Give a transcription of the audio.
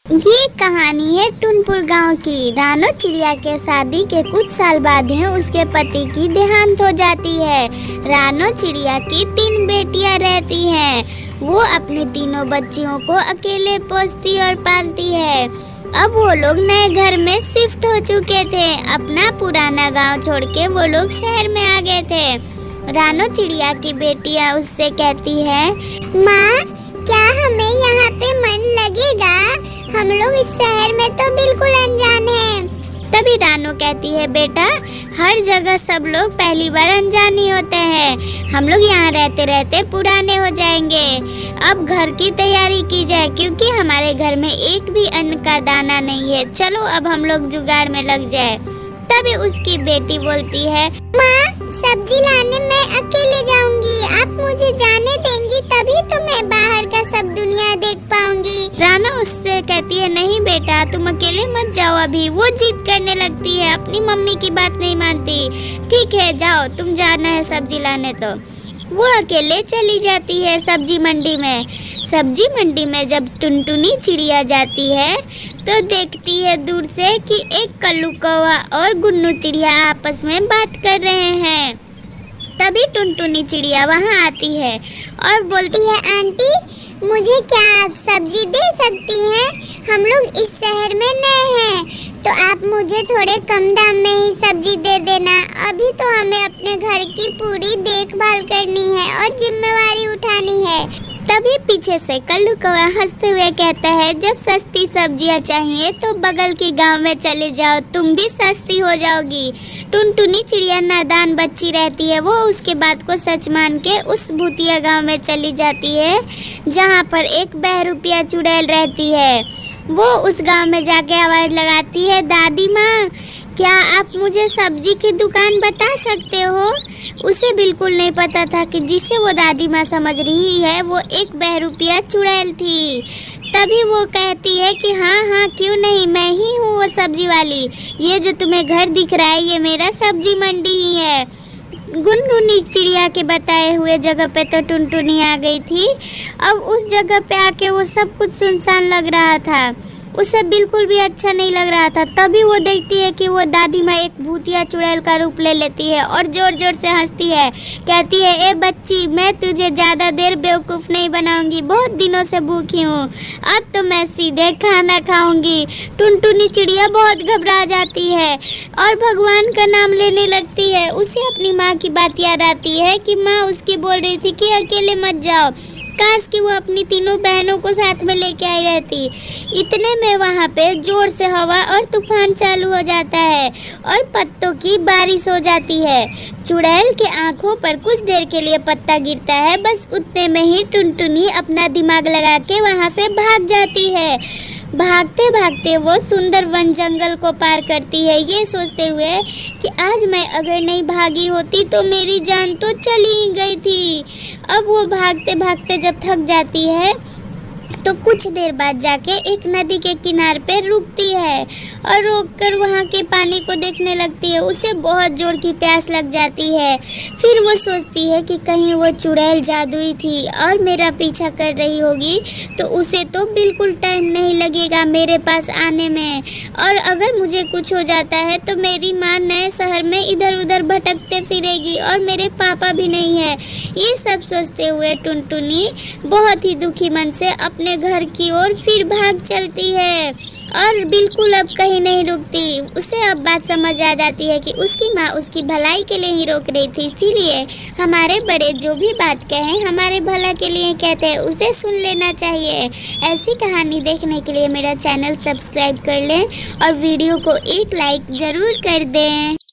ये कहानी है टुनपुर गांव की। रानो चिड़िया के शादी के कुछ साल बाद है उसके पति की देहांत हो जाती है। रानो चिड़िया की 3 बेटियां रहती हैं। वो अपनी तीनों बच्चियों को अकेले पोसती और पालती है। अब वो लोग नए घर में शिफ्ट हो चुके थे। अपना पुराना गांव छोड़ के वो लोग शहर में आ गए थे। रानो चिड़िया की बेटियां उससे कहती है, माँ क्या हमें यहाँ पे मन लगेगा? हम लोग इस शहर में तो बिल्कुल अनजान हैं। तभी रानो कहती है, बेटा हर जगह सब लोग पहली बार अनजान ही होते हैं। हम लोग यहाँ रहते रहते पुराने हो जाएंगे। अब घर की तैयारी की जाए क्योंकि हमारे घर में एक भी अन्न का दाना नहीं है। चलो अब हम लोग जुगाड़ में लग जाए। तभी उसकी बेटी बोलती है, माँ सब्जी लाने मैं अकेले जाऊंगी। आप मुझे जाने देंगी तभी तो मैं बाहर का सब दुनिया देख पाऊंगी। रानो उससे कहती है, नहीं बेटा तुम अकेले मत जाओ। अभी वो जिद करने लगती है, अपनी मम्मी की बात नहीं मानती। ठीक है जाओ, तुम जाना है सब्जी लाने। तो वो अकेले चली जाती है सब्जी मंडी में। सब्जी मंडी में जब टुनटुनी चिड़िया जाती है तो देखती है दूर से कि एक कल्लू कौवा और गुन्नू चिड़िया आपस में बात कर रहे हैं। तभी टुनटुनी चिड़िया वहाँ आती है और बोलती है, आंटी मुझे क्या आप सब्जी दे सकती हैं? हम लोग इस शहर में नए हैं तो आप मुझे थोड़े कम दाम में ही सब्जी दे देना। अभी तो हमें अपने घर की पूरी देखभाल करनी है और जिम्मेवारी उठानी है। तभी पीछे से कल्लू कौवा हंसते हुए कहता है, जब सस्ती सब्जियां चाहिए तो बगल के गांव में चले जाओ, तुम भी सस्ती हो जाओगी। टुनटुनी चिड़िया नादान बच्ची रहती है। वो उसके बात को सच मान के उस भूतिया गांव में चली जाती है जहां पर एक बहरूपिया चुड़ैल रहती है। वो उस गांव में जाके आवाज लगाती है, दादी माँ क्या आप मुझे सब्जी की दुकान बता सकते हो? उसे बिल्कुल नहीं पता था कि जिसे वो दादी माँ समझ रही है वो एक बहरूपिया चुड़ैल थी। तभी वो कहती है कि हाँ हाँ क्यों नहीं, मैं ही हूँ वो सब्जी वाली। ये जो तुम्हें घर दिख रहा है ये मेरा सब्जी मंडी ही है। गुनगुनी चिड़िया के बताए हुए जगह पे तो टुनटुनी आ गई थी। अब उस जगह पे आके वो सब कुछ सुनसान लग रहा था। उसे बिल्कुल भी अच्छा नहीं लग रहा था। तभी वो देखती है कि वो दादी माँ एक भूतिया चुड़ैल का रूप ले लेती है और जोर जोर से हंसती है। कहती है, ए बच्ची मैं तुझे ज़्यादा देर बेवकूफ़ नहीं बनाऊंगी। बहुत दिनों से भूखी हूँ, अब तो मैं सीधे खाना खाऊंगी। टुनटुनी चिड़िया बहुत घबरा जाती है और भगवान का नाम लेने लगती है। उसे अपनी माँ की बात याद आती है कि माँ उसकी बोल रही थी कि अकेले मत जाओ। काश कि वो अपनी तीनों बहनों को साथ में लेके आई रहती। इतने में वहाँ पे जोर से हवा और तूफान चालू हो जाता है और पत्तों की बारिश हो जाती है। चुड़ैल के आंखों पर कुछ देर के लिए पत्ता गिरता है। बस उतने में ही टुनटुनी अपना दिमाग लगा के वहाँ से भाग जाती है। भागते भागते वो सुंदर वन जंगल को पार करती है, ये सोचते हुए कि आज मैं अगर नहीं भागी होती तो मेरी जान तो चली ही गई थी। अब वो भागते भागते जब थक जाती है तो कुछ देर बाद जाके एक नदी के किनारे पे रुकती है और रुककर वहाँ के पानी को देखने लगती है। उसे बहुत जोर की प्यास लग जाती है। फिर वो सोचती है कि कहीं वो चुड़ैल जादुई थी और मेरा पीछा कर रही होगी तो उसे तो बिल्कुल टाइम नहीं लगेगा मेरे पास आने में। और अगर मुझे कुछ हो जाता है तो मेरी माँ नए शहर में इधर उधर भटकते फिरेगी और मेरे पापा भी नहीं है। ये सब सोचते हुए टुनटुनी बहुत ही दुखी मन से अपने घर की ओर फिर भाग चलती है और बिल्कुल अब कहीं नहीं रुकती। उसे अब बात समझ आ जाती है कि उसकी माँ उसकी भलाई के लिए ही रोक रही थी। इसीलिए हमारे बड़े जो भी बात कहें हमारे भला के लिए कहते हैं, उसे सुन लेना चाहिए। ऐसी कहानी देखने के लिए मेरा चैनल सब्सक्राइब कर लें और वीडियो को एक लाइक ज़रूर कर दें।